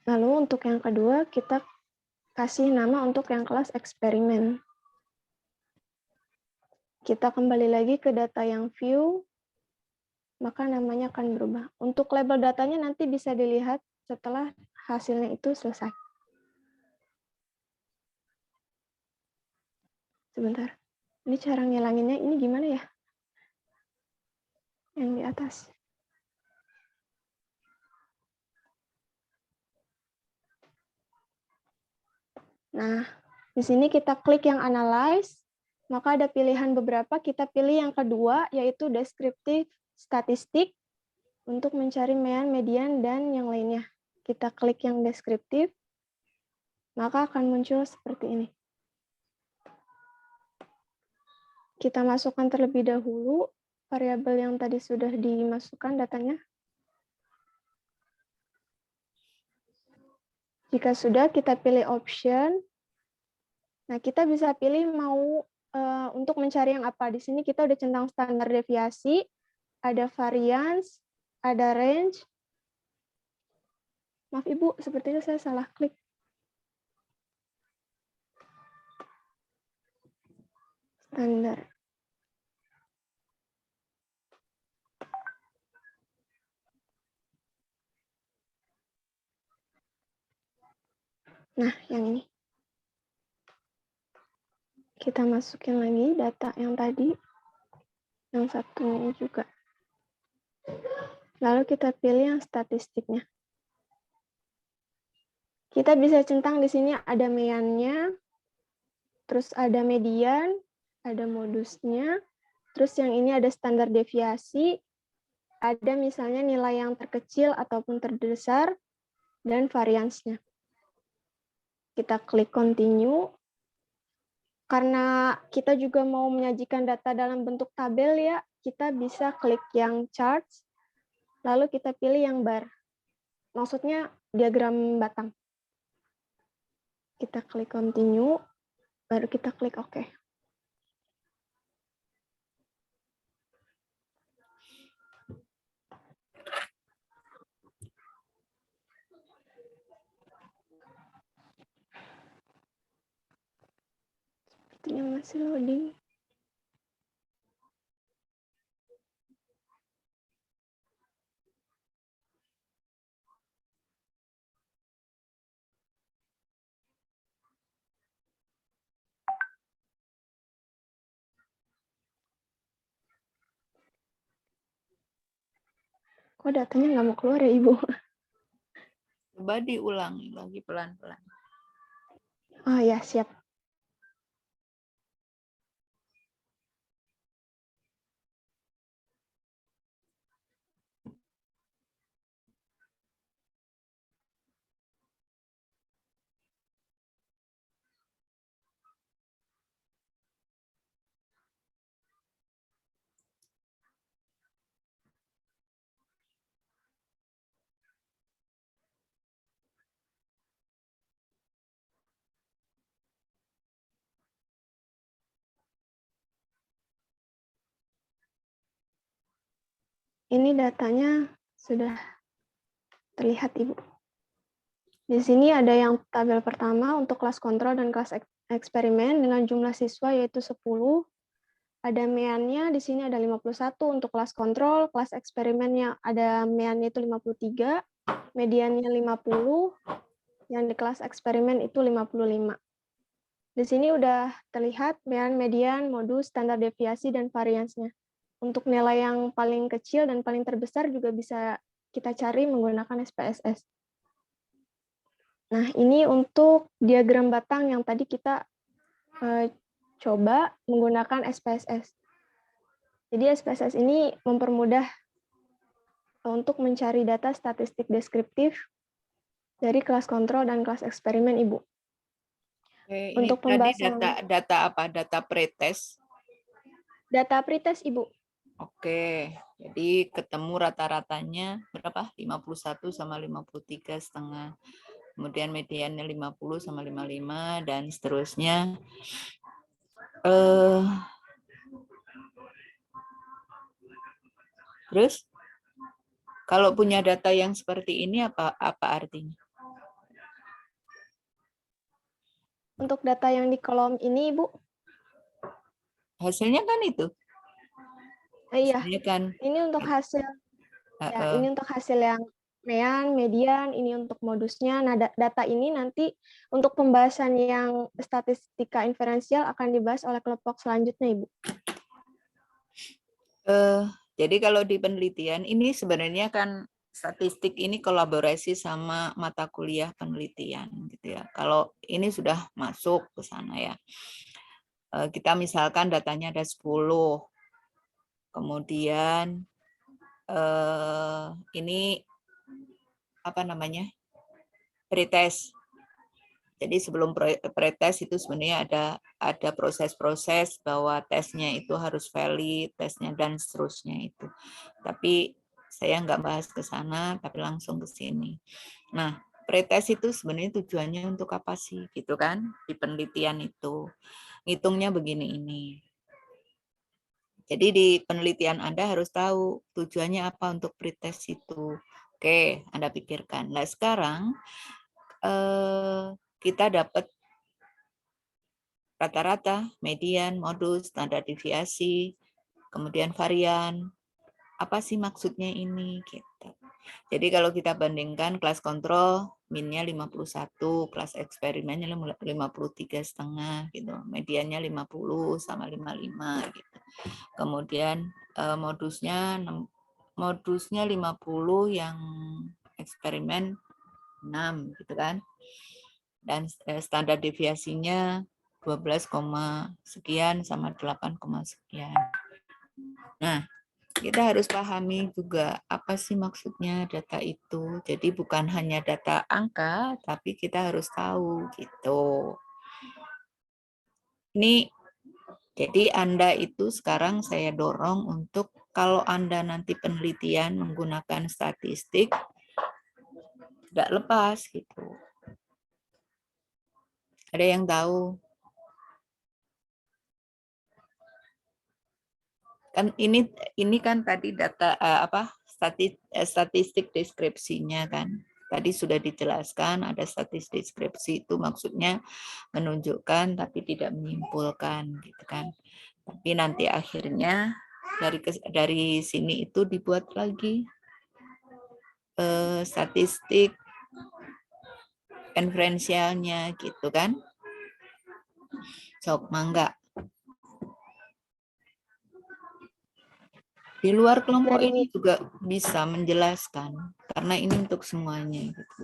Lalu untuk yang kedua, kita kasih nama untuk yang kelas eksperimen. Kita kembali lagi ke data yang view, maka namanya akan berubah. Untuk label datanya nanti bisa dilihat setelah hasilnya itu selesai. Sebentar. Ini cara ngilanginnya ini gimana ya? Yang di atas. Nah, di sini kita klik yang analyze, maka ada pilihan beberapa, kita pilih yang kedua, yaitu descriptive statistik, untuk mencari mean, median, dan yang lainnya. Kita klik yang deskriptif, maka akan muncul seperti ini. Kita masukkan terlebih dahulu variabel yang tadi sudah dimasukkan datanya. Jika sudah, kita pilih option. Nah, kita bisa pilih mau untuk mencari yang apa. Di sini kita udah centang standar deviasi, ada variance, ada range. Maaf Ibu, sepertinya saya salah klik. Standar. Nah, yang ini. Kita masukin lagi data yang tadi. Yang satunya juga. Lalu kita pilih yang statistiknya. Kita bisa centang di sini ada mean-nya, terus ada median, ada modusnya, terus yang ini ada standar deviasi, ada misalnya nilai yang terkecil ataupun terbesar, dan variance-nya. Kita klik continue. Karena kita juga mau menyajikan data dalam bentuk tabel ya, kita bisa klik yang charts, lalu kita pilih yang bar. Maksudnya diagram batang. Kita klik continue, baru kita klik OK. Sepertinya masih loading. Kok datanya nggak mau keluar ya, Ibu? Coba diulangi lagi pelan-pelan. Oh ya, siap. Ini datanya sudah terlihat, Ibu. Di sini ada yang tabel pertama untuk kelas kontrol dan kelas eksperimen dengan jumlah siswa yaitu 10. Ada mean-nya, di sini ada 51 untuk kelas kontrol, kelas eksperimennya ada mean-nya itu 53, mediannya 50, yang di kelas eksperimen itu 55. Di sini udah terlihat mean, median, modus, standar deviasi, dan variance-nya. Untuk nilai yang paling kecil dan paling terbesar juga bisa kita cari menggunakan SPSS. Nah, ini untuk diagram batang yang tadi kita coba menggunakan SPSS. Jadi SPSS ini mempermudah untuk mencari data statistik deskriptif dari kelas kontrol dan kelas eksperimen, Ibu. Oke, ini Untuk tadi pembahasan data apa? Data pretest. data pretest, Ibu. Oke, jadi ketemu rata-ratanya berapa? 51 sama 53,5. Kemudian mediannya 50 sama 55 dan seterusnya. Terus kalau punya data yang seperti ini apa artinya? Untuk data yang di kolom ini, Ibu. Hasilnya kan itu. Iya, Hasilnya kan ini untuk hasil. Ya, ini untuk hasil yang median, ini untuk modusnya. Nah, data ini nanti untuk pembahasan yang statistika inferensial akan dibahas oleh kelompok selanjutnya, Ibu. Jadi kalau di penelitian ini sebenarnya kan statistik ini kolaborasi sama mata kuliah penelitian gitu ya. Kalau ini sudah masuk ke sana ya. Kita misalkan datanya ada 10. Kemudian ini apa namanya? Pretest. Jadi sebelum pretest itu sebenarnya ada proses-proses bahwa tesnya itu harus valid, tesnya dan seterusnya itu. Tapi saya nggak bahas ke sana, tapi langsung ke sini. Nah, pretest itu sebenarnya tujuannya untuk apa sih, gitu kan? Di penelitian itu, ngitungnya begini ini. Jadi di penelitian Anda harus tahu tujuannya apa untuk pretest itu. Oke, Anda pikirkan. Nah, sekarang kita dapat rata-rata, median, modus, standar deviasi, kemudian varian. Apa sih maksudnya ini? Gitu. Jadi kalau kita bandingkan kelas kontrol, minnya 51, kelas eksperimennya 53,5 gitu. Mediannya 50 sama 55 gitu. Kemudian modusnya 50 yang eksperimen 6 gitu kan. Dan standar deviasinya 12, sekian sama 8, sekian. Nah, kita harus pahami juga apa sih maksudnya data itu. Jadi bukan hanya data angka, tapi kita harus tahu gitu. Ini jadi Anda itu sekarang saya dorong untuk kalau Anda nanti penelitian menggunakan statistik, tidak lepas gitu. Ada yang tahu? Kan ini kan tadi data statistik deskripsinya kan. Tadi sudah dijelaskan ada statistik deskripsi itu maksudnya menunjukkan tapi tidak menyimpulkan gitu kan. Tapi nanti akhirnya dari sini itu dibuat lagi statistik inferensialnya gitu kan. Sok mangga. Di luar kelompok ini juga bisa menjelaskan, karena ini untuk semuanya. Gitu.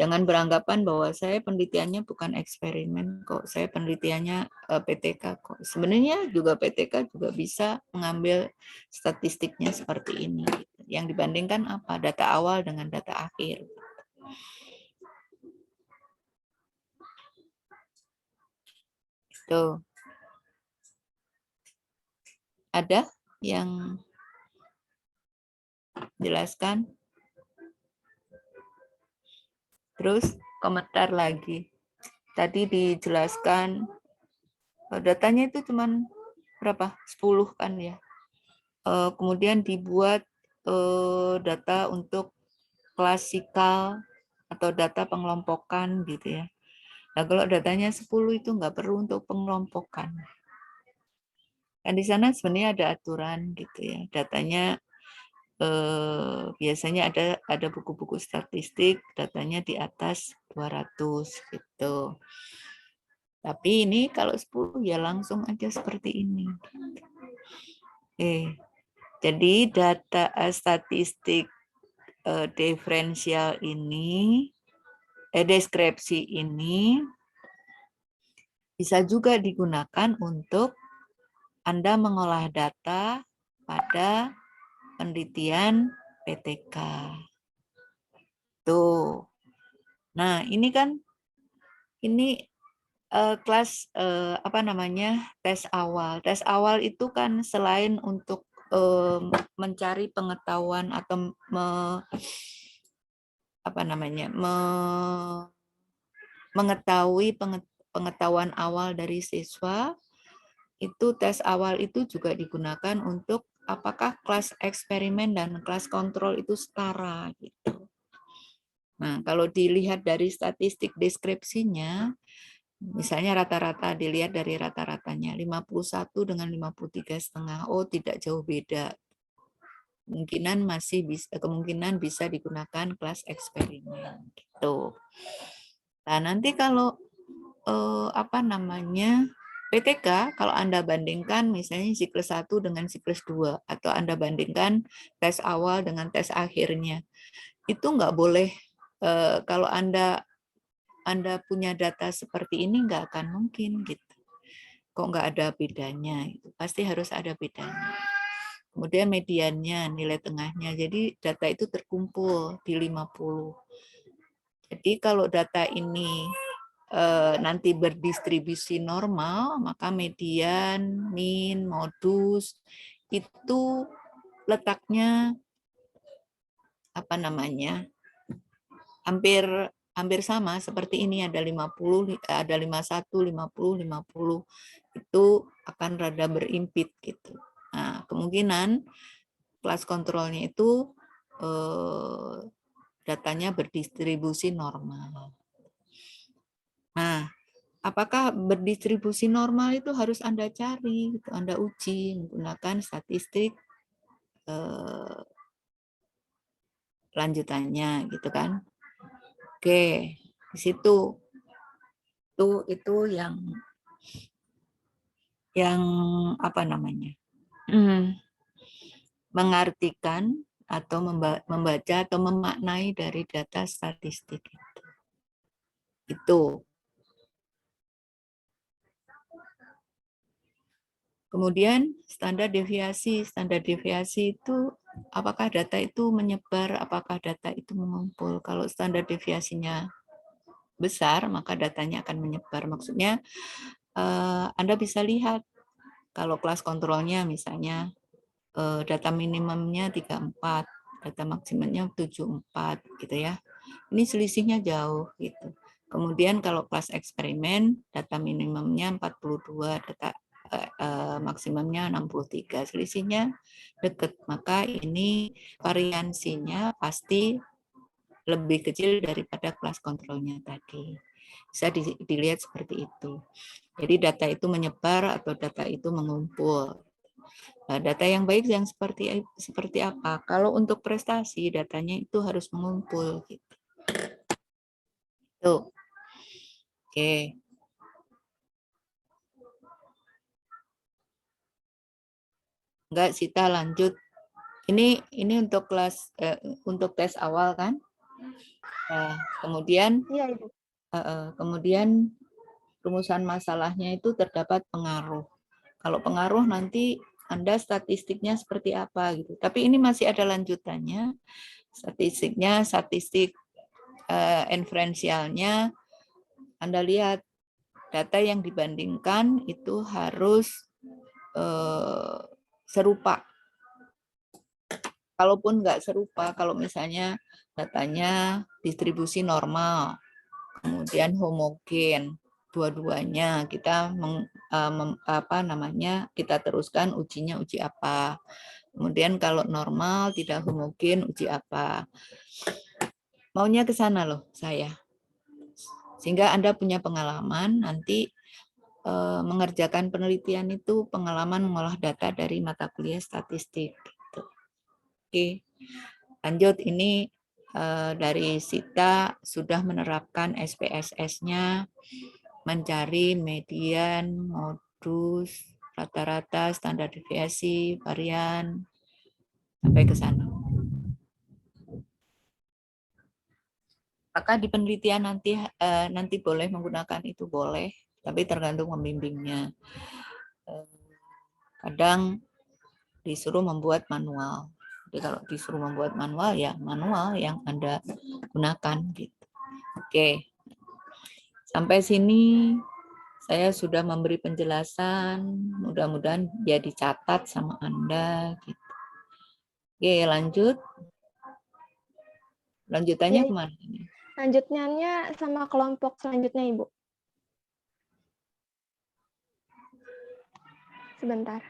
Jangan beranggapan bahwa saya penelitiannya bukan eksperimen kok, saya penelitiannya PTK kok. Sebenarnya juga PTK juga bisa mengambil statistiknya seperti ini. Gitu. Yang dibandingkan apa? Data awal dengan data akhir. Tuh. Ada yang jelaskan? Terus komentar lagi. Tadi dijelaskan datanya itu cuman berapa? 10 kan ya. Kemudian dibuat data untuk klasikal atau data pengelompokan gitu ya. Nah, kalau datanya 10 itu nggak perlu untuk pengelompokan. Dan di sana sebenarnya ada aturan gitu ya. Datanya biasanya ada buku-buku statistik, datanya di atas 200 gitu. Tapi ini kalau 10 ya langsung aja seperti ini. Jadi data statistik diferensial ini, deskripsi ini bisa juga digunakan untuk Anda mengolah data pada penelitian PTK. Tuh. Nah, ini kan ini kelas apa namanya? Tes awal. Tes awal itu kan selain untuk mencari pengetahuan atau mengetahui pengetahuan awal dari siswa, itu tes awal itu juga digunakan untuk apakah kelas eksperimen dan kelas kontrol itu setara gitu. Nah, kalau dilihat dari statistik deskripsinya, Misalnya rata-rata, dilihat dari rata-ratanya 51 dengan 53,5. Oh, tidak jauh beda. Kemungkinan bisa digunakan kelas eksperimen gitu. Nah, nanti kalau PTK, kalau Anda bandingkan misalnya siklus 1 dengan siklus 2, atau Anda bandingkan tes awal dengan tes akhirnya, itu nggak boleh, kalau Anda punya data seperti ini, nggak akan mungkin gitu. Kok nggak ada bedanya? Gitu. Pasti harus ada bedanya. Kemudian mediannya, nilai tengahnya. Jadi data itu terkumpul di 50. Jadi kalau data ini nanti berdistribusi normal, maka median, min, modus itu letaknya hampir sama seperti ini, ada 50, ada 51, 50, 50. Itu akan rada berimpit gitu. Nah, kemungkinan kelas kontrolnya itu datanya berdistribusi normal. Nah, apakah berdistribusi normal itu harus Anda cari, gitu, Anda uji menggunakan statistik lanjutannya, gitu kan? Oke, di situ itu yang mengartikan atau membaca atau memaknai dari data statistik itu. Kemudian standar deviasi itu apakah data itu menyebar, apakah data itu mengumpul. Kalau standar deviasinya besar, maka datanya akan menyebar. Maksudnya Anda bisa lihat kalau kelas kontrolnya misalnya data minimumnya 34, data maksimumnya 74 gitu ya. Ini selisihnya jauh gitu. Kemudian kalau kelas eksperimen data minimumnya 42, data maksimumnya 63, selisihnya dekat. Maka ini variansinya pasti lebih kecil daripada kelas kontrolnya tadi. Bisa dilihat seperti itu. Jadi data itu menyebar atau data itu mengumpul. Nah, data yang baik yang seperti apa? Kalau untuk prestasi datanya itu harus mengumpul gitu. Tuh. Oke. Enggak, Sita lanjut. Ini untuk kelas untuk tes awal kan? Nah, kemudian Iya, Ibu. kemudian rumusan masalahnya itu terdapat pengaruh. Kalau pengaruh nanti Anda statistiknya seperti apa gitu. Tapi ini masih ada lanjutannya. Statistiknya, statistik inferensialnya, Anda lihat data yang dibandingkan itu harus serupa. Kalaupun nggak serupa, kalau misalnya datanya distribusi normal, kemudian homogen, dua-duanya kita kita teruskan ujinya uji apa. Kemudian kalau normal tidak homogen uji apa. Maunya ke sana loh saya. Sehingga Anda punya pengalaman nanti mengerjakan penelitian itu pengalaman mengolah data dari mata kuliah statistik. Gitu. Oke, lanjut ini dari Sita sudah menerapkan SPSS-nya, mencari median, modus, rata-rata, standar deviasi, varian, sampai ke sana. Maka di penelitian nanti boleh menggunakan itu, boleh, tapi tergantung pembimbingnya. Kadang disuruh membuat manual. Jadi kalau disuruh membuat manual, ya manual yang Anda gunakan gitu. Oke. Sampai sini saya sudah memberi penjelasan, mudah-mudahan dia dicatat sama Anda gitu. Oke, lanjut. Lanjutannya Ya, kemana? lanjutnya sama kelompok selanjutnya, Ibu. Sebentar.